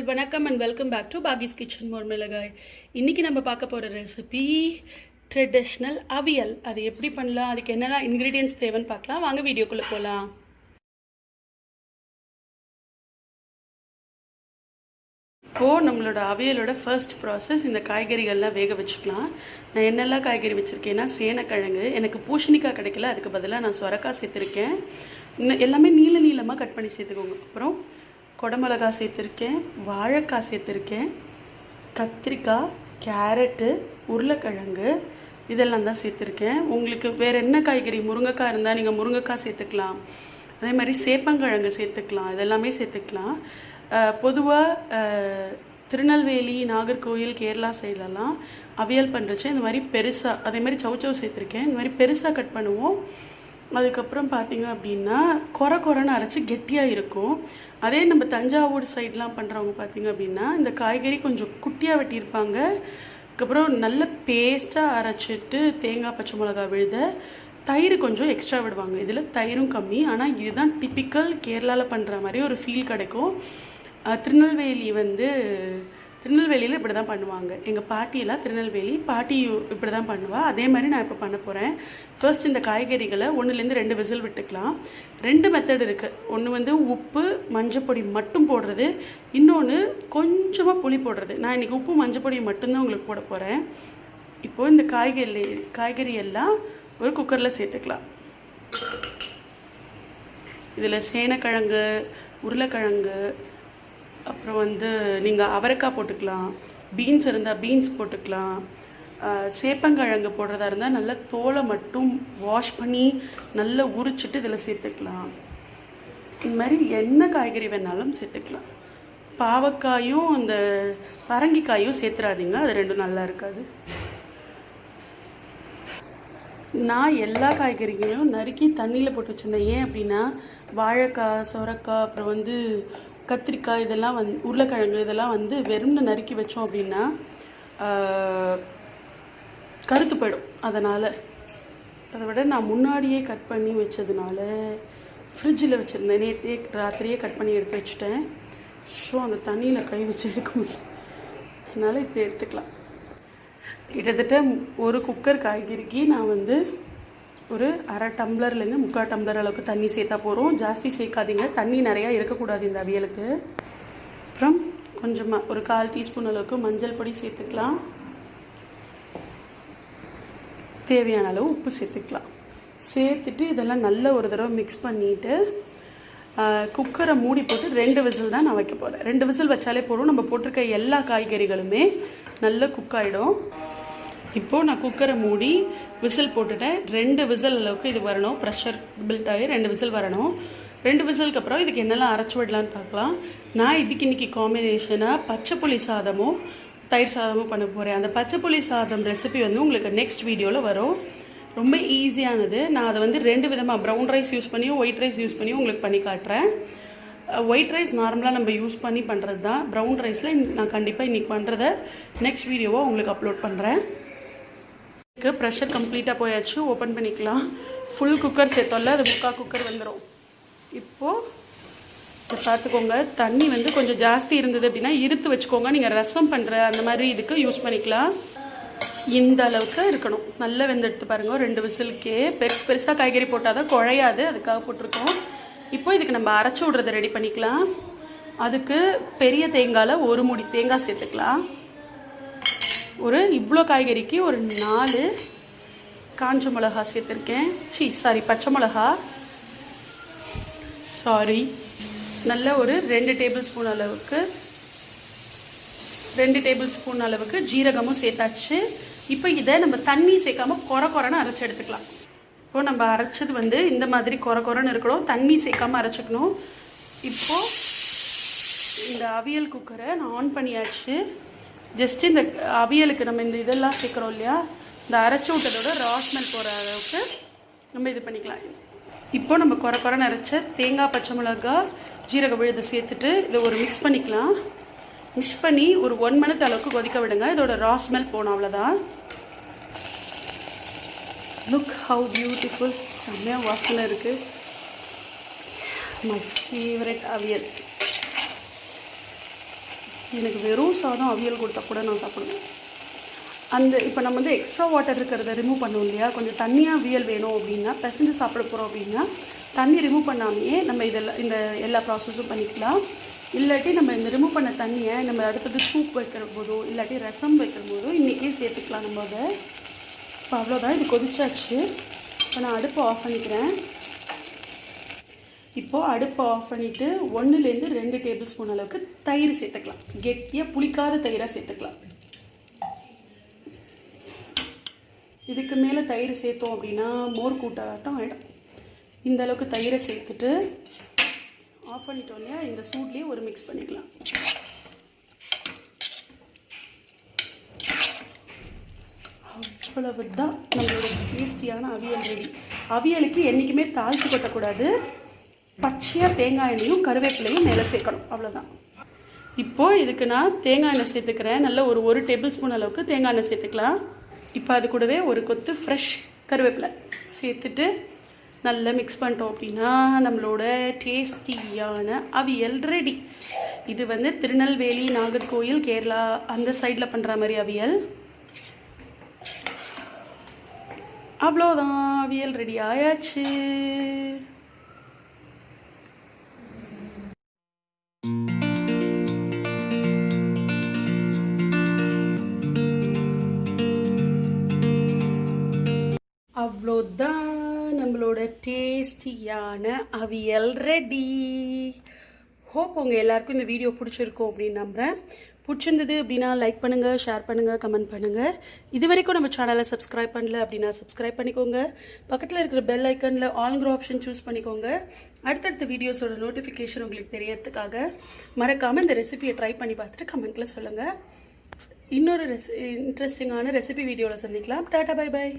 வணக்கம் and welcome back to பாகிஸ் kitchen Mormilagai. இன்னைக்கு நம்ம பார்க்க போகிற ரெசிபி ட்ரெடிஷ்னல் அவியல். அது எப்படி பண்ணலாம், அதுக்கு என்னெல்லாம் இன்க்ரீடியன்ஸ் தேவைன்னு பார்க்கலாம். வாங்க வீடியோக்குள்ளே போகலாம். இப்போது நம்மளோட அவியலோட ஃபர்ஸ்ட் ப்ராசஸ், இந்த காய்கறிகள்லாம் வேக வச்சுக்கலாம். நான் என்னெல்லாம் காய்கறி வச்சுருக்கேன்னா, சேனக்கிழங்கு, எனக்கு பூசணிக்காய் கிடைக்கல, அதுக்கு பதிலாக நான் சொரக்காய் சேர்த்துருக்கேன். எல்லாமே நீளமாக கட் பண்ணி சேர்த்துக்கோங்க. அப்புறம் குடமிளகாய் சேர்த்துருக்கேன், வாழைக்காய் சேர்த்துருக்கேன், கத்திரிக்காய், கேரட்டு, உருளைக்கிழங்கு இதெல்லாம் தான் சேர்த்துருக்கேன். உங்களுக்கு வேறு என்ன காய்கறி, முருங்கைக்காய் இருந்தால் நீங்கள் முருங்கைக்காய் சேர்த்துக்கலாம். அதே மாதிரி சேப்பங்கிழங்கு சேர்த்துக்கலாம், இதெல்லாமே சேர்த்துக்கலாம். பொதுவாக திருநெல்வேலி, நாகர்கோவில், கேரளா சைட்லலாம் அவியல் பண்ணுறச்சு இந்த மாதிரி பெருசாக, அதே மாதிரி சவுச்சவு சேர்த்துருக்கேன். இந்த மாதிரி பெருசாக கட் பண்ணுவோம். அதுக்கப்புறம் பார்த்திங்க அப்படின்னா கொரன்னு அரைச்சி கெட்டியாக இருக்கும். அதே நம்ம தஞ்சாவூர் சைட்லாம் பண்ணுறவங்க பார்த்திங்க அப்படின்னா இந்த காய்கறி கொஞ்சம் குட்டியாக வெட்டியிருப்பாங்க. அதுக்கப்புறம் நல்ல பேஸ்ட்டாக அரைச்சிட்டு தேங்காய், பச்சை மிளகா விழுத, தயிர் கொஞ்சம் எக்ஸ்ட்ரா விடுவாங்க. இதில் தயிரும் கம்மி. ஆனால் இதுதான் டிப்பிக்கல் கேரளாவில் பண்ணுற மாதிரி ஒரு ஃபீல் கிடைக்கும். திருநெல்வேலியில் இப்படி தான் பண்ணுவாங்க. எங்கள் பாட்டியெல்லாம் திருநெல்வேலி பாட்டி இப்படி தான் பண்ணுவாள். அதே மாதிரி நான் இப்போ பண்ண போகிறேன். ஃபர்ஸ்ட் இந்த காய்கறிகளை 1-2 விசில் விட்டுக்கலாம். 2 மெத்தட் இருக்குது. ஒன்று உப்பு மஞ்சப்பொடி மட்டும் போடுறது, இன்னொன்று கொஞ்சமாக புளி போடுறது. நான் இன்றைக்கி உப்பு மஞ்சப்பொடி மட்டும்தான் உங்களுக்கு போட போகிறேன். இப்போது இந்த காய்கறி எல்லாம் ஒரு குக்கரில் சேர்த்துக்கலாம். இதில் சேனக்கிழங்கு, உருளைக்கிழங்கு, அப்புறம் நீங்கள் அவரைக்காய் போட்டுக்கலாம், பீன்ஸ் இருந்தால் பீன்ஸ் போட்டுக்கலாம். சேப்பங்கிழங்கு போடுறதா இருந்தால் நல்லா தோலை மட்டும் வாஷ் பண்ணி நல்லா உரிச்சிட்டு இதில் சேர்த்துக்கலாம். இந்த மாதிரி என்ன காய்கறி வேணாலும் சேர்த்துக்கலாம். பாவக்காயும் அந்த பரங்கிக்காயும் சேர்த்துறாதீங்க, அது ரெண்டும் நல்லா இருக்காது. நான் எல்லா காய்கறிகளையும் நறுக்கி தண்ணியில் போட்டு வச்சுருந்தேன். ஏன் அப்படின்னா வாழைக்காய், சொரக்காய், அப்புறம் கத்திரிக்காய், இதெல்லாம் உருளைக்கிழங்கு இதெல்லாம் வெறும்னு நறுக்கி வச்சோம் அப்படின்னா கருத்து போயிடும். அதனால் அதை விட நான் முன்னாடியே கட் பண்ணி வச்சதுனால ஃப்ரிட்ஜில் வச்சுருந்தேன். நேற்றே ராத்திரியே கட் பண்ணி எடுத்து வச்சுட்டேன். ஸோ அந்த தண்ணியில் கை வச்சு எடுக்க முடியும். அதனால் இப்போ எடுத்துக்கலாம். கிட்டத்தட்ட ஒரு குக்கர் காய்கறிக்கு நான் ஒரு அரை டம்ளர்லேருந்து 3/4 டம்ளர் அளவுக்கு தண்ணி சேர்த்தா போகிறோம். ஜாஸ்தி சேர்க்காதீங்க, தண்ணி நிறையா இருக்கக்கூடாது இந்த அவியலுக்கு. அப்புறம் கொஞ்சமாக ஒரு 1/4 டீஸ்பூன் அளவுக்கு மஞ்சள் பொடி சேர்த்துக்கலாம். தேவையான அளவு உப்பு சேர்த்துக்கலாம். சேர்த்துட்டு இதெல்லாம் நல்ல ஒரு தடவை மிக்ஸ் பண்ணிவிட்டு குக்கரை மூடி போட்டு 2 விசில் தான் நான் வைக்க போகிறேன். 2 விசில் வச்சாலே போதும். நம்ம போட்டிருக்க எல்லா காய்கறிகளுமே நல்லா குக் ஆகிடும். இப்போது நான் குக்கரை மூடி விசில் போட்டுட்டேன். 2 விசில் அளவுக்கு இது வரணும். ப்ரெஷர் பில்ட் ஆகி 2 விசில் வரணும். 2 விசிலுக்கு அப்புறம் இதுக்கு என்னெல்லாம் அரைச்சி விடலான்னு பார்க்கலாம். நான் இதுக்கு இன்றைக்கி காம்பினேஷனாக பச்சை புளி சாதமும் தயிர் சாதமும் பண்ண போகிறேன். அந்த பச்சை புளி சாதம் ரெசிபி உங்களுக்கு நெக்ஸ்ட் வீடியோவில் வரும். ரொம்ப ஈஸியானது. நான் அதை 2 விதமாக ப்ரௌன் ரைஸ் யூஸ் பண்ணியும் ஒயிட் ரைஸ் யூஸ் பண்ணியும் உங்களுக்கு பண்ணி காட்டுறேன். ஒயிட் ரைஸ் நார்மலாக நம்ம யூஸ் பண்ணி பண்ணுறது தான். ப்ரௌன் ரைஸில் நான் கண்டிப்பாக இன்றைக்கி பண்ணுறத நெக்ஸ்ட் வீடியோவாக உங்களுக்கு அப்லோட் பண்ணுறேன். ப்ரெஷர் கம்ப்ளீட்டாக போயாச்சு. ஓப்பன் பண்ணிக்கலாம். ஃபுல் குக்கர் சேர்த்தோம்ல, அது 3/4 குக்கர் வந்துடும். இப்போது இதை பார்த்துக்கோங்க. தண்ணி கொஞ்சம் ஜாஸ்தி இருந்தது அப்படின்னா இருத்து வச்சுக்கோங்க. நீங்கள் ரசம் பண்ணுற அந்த மாதிரி இதுக்கு யூஸ் பண்ணிக்கலாம். இந்த அளவுக்கு இருக்கணும். நல்லா வெந்தெடுத்து பாருங்கள். 2 விசிலுக்கே பெருசாக காய்கறி போட்டால் தான் குழையாது, அதுக்காக போட்டிருக்கோம். இப்போ இதுக்கு நம்ம அரைச்சி விட்றதை ரெடி பண்ணிக்கலாம். அதுக்கு பெரிய தேங்காயில் 1 மூடி தேங்காய் சேர்த்துக்கலாம். இவ்வளோ காய்கறிக்கு ஒரு 4 காஞ்ச மிளகா சேர்த்துருக்கேன். பச்சை மிளகா. நல்ல ஒரு 2 டேபிள் ஸ்பூன் அளவுக்கு ஜீரகமும் சேர்த்தாச்சு. இப்போ இதை நம்ம தண்ணி சேர்க்காமல் கொரன்னு அரைச்சி எடுத்துக்கலாம். இப்போது நம்ம அரைச்சது இந்த மாதிரி கொரன்னு இருக்கணும். தண்ணி சேர்க்காமல் அரைச்சிக்கணும். இப்போது இந்த அவியல் குக்கரை நான் ஆன் பண்ணியாச்சு. ஜஸ்ட் இந்த அவியலுக்கு நம்ம இந்த இதெல்லாம் சேர்க்குறோம் இல்லையா, இந்த அரைச்சி விட்டதோட ரா ஸ்மெல் போகிற அளவுக்கு நம்ம இது பண்ணிக்கலாம். இப்போ நம்ம கொரன்னு அரைச்ச தேங்காய், பச்சை மிளகா, ஜீரக விழுதை சேர்த்துட்டு இதை ஒரு மிக்ஸ் பண்ணிக்கலாம். மிக்ஸ் பண்ணி ஒரு 1 மினிட் அளவுக்கு கொதிக்க விடுங்க. இதோட ரா ஸ்மெல் போனோம், அவ்வளோதான். Look how beautiful. செம்மையாக வாசனை இருக்குது. மை ஃபேவரட் அவியல். எனக்கு வெறும் சாதம் அவியல் கொடுத்தா கூட நான் சாப்பிடுவேன். அந்த இப்போ நம்ம வந்து எக்ஸ்ட்ரா வாட்டர் இருக்கிறத ரிமூவ் பண்ணுவோம் இல்லையா, கொஞ்சம் தண்ணியாக அவியல் வேணும் அப்படின்னா, பிசைஞ்சு சாப்பிட போகிறோம் அப்படின்னா தண்ணி ரிமூவ் பண்ணாமையே நம்ம இந்த எல்லா ப்ராசஸும் பண்ணிக்கலாம். இல்லாட்டி நம்ம இந்த ரிமூவ் பண்ண தண்ணியை நம்ம அடுத்தது சூப் வைக்கிற போதோ இல்லாட்டி ரசம் வைக்கிற போதோ இன்றைக்கே சேர்த்துக்கலாம் நம்ம அதை. இப்போ அவ்வளோதான், இது கொதிச்சாச்சு. இப்போ நான் அடுப்பை ஆஃப் பண்ணிக்கிறேன். இப்போது அடுப்பை ஆஃப் பண்ணிவிட்டு 1லேருந்து 2 டேபிள் ஸ்பூன் அளவுக்கு தயிர் சேர்த்துக்கலாம். கெட்டியாக புளிக்காத தயிராக சேர்த்துக்கலாம். இதுக்கு மேலே தயிர் சேர்த்தோம் அப்படின்னா மோர் கூட்டாட்டம் ஆகிடும். இந்த அளவுக்கு தயிரை சேர்த்துட்டு ஆஃப் பண்ணிட்டோம் இல்லையா, இந்த சூட்லேயே ஒரு மிக்ஸ் பண்ணிக்கலாம். அவ்வளவு தான் நம்மளோட டேஸ்டியான அவியல் ரெடி. அவியலுக்கு என்றைக்குமே தாளித்து கொட்டக்கூடாது. பச்சையாக தேங்காய் எண்ணெயும் கருவேப்பிலையும் மேலே சேர்க்கணும், அவ்வளோதான். இப்போது இதுக்கு நான் தேங்காய் எண்ணெய் சேர்த்துக்கிறேன். நல்ல ஒரு டேபிள் ஸ்பூன் அளவுக்கு தேங்காய் எண்ணெய் சேர்த்துக்கலாம். இப்போ அது கூடவே ஒரு கொத்து ஃப்ரெஷ் கருவேப்பிலை சேர்த்துட்டு நல்லா மிக்ஸ் பண்ணிட்டோம் அப்படின்னா நம்மளோட டேஸ்டியான அவியல் ரெடி. இது வந்து திருநெல்வேலி, நாகர்கோயில், கேரளா அந்த சைடில் பண்ணுற மாதிரி அவியல். அவ்வளோதான், அவியல் ரெடி ஆயாச்சு. அவ்வளோதான், நம்மளோட டேஸ்டியான அவியல் ரெடி. ஹோப் உங்கள் எல்லாருக்கும் இந்த வீடியோ பிடிச்சிருக்கும் அப்படின்னு நம்புகிறேன். பிடிச்சிருந்தது அப்படின்னா லைக் பண்ணுங்கள், ஷேர் பண்ணுங்கள், கமெண்ட் பண்ணுங்கள். இது வரைக்கும் நம்ம சேனலை சப்ஸ்கிரைப் பண்ணல அப்படின்னா சப்ஸ்கிரைப் பண்ணிக்கோங்க. பக்கத்தில் இருக்கிற பெல் ஐக்கனில் ஆல்ங்கிற ஆப்ஷன் சூஸ் பண்ணிக்கோங்க. அடுத்தடுத்த வீடியோஸோட நோட்டிஃபிகேஷன் உங்களுக்கு தெரியறதுக்காக மறக்காமல் இந்த ரெசிபியை ட்ரை பண்ணி பார்த்துட்டு கமெண்ட்டில் சொல்லுங்கள். இன்னொரு இன்ட்ரெஸ்டிங்கான ரெசிபி வீடியோவில் சந்திக்கலாம். Tata, bye by.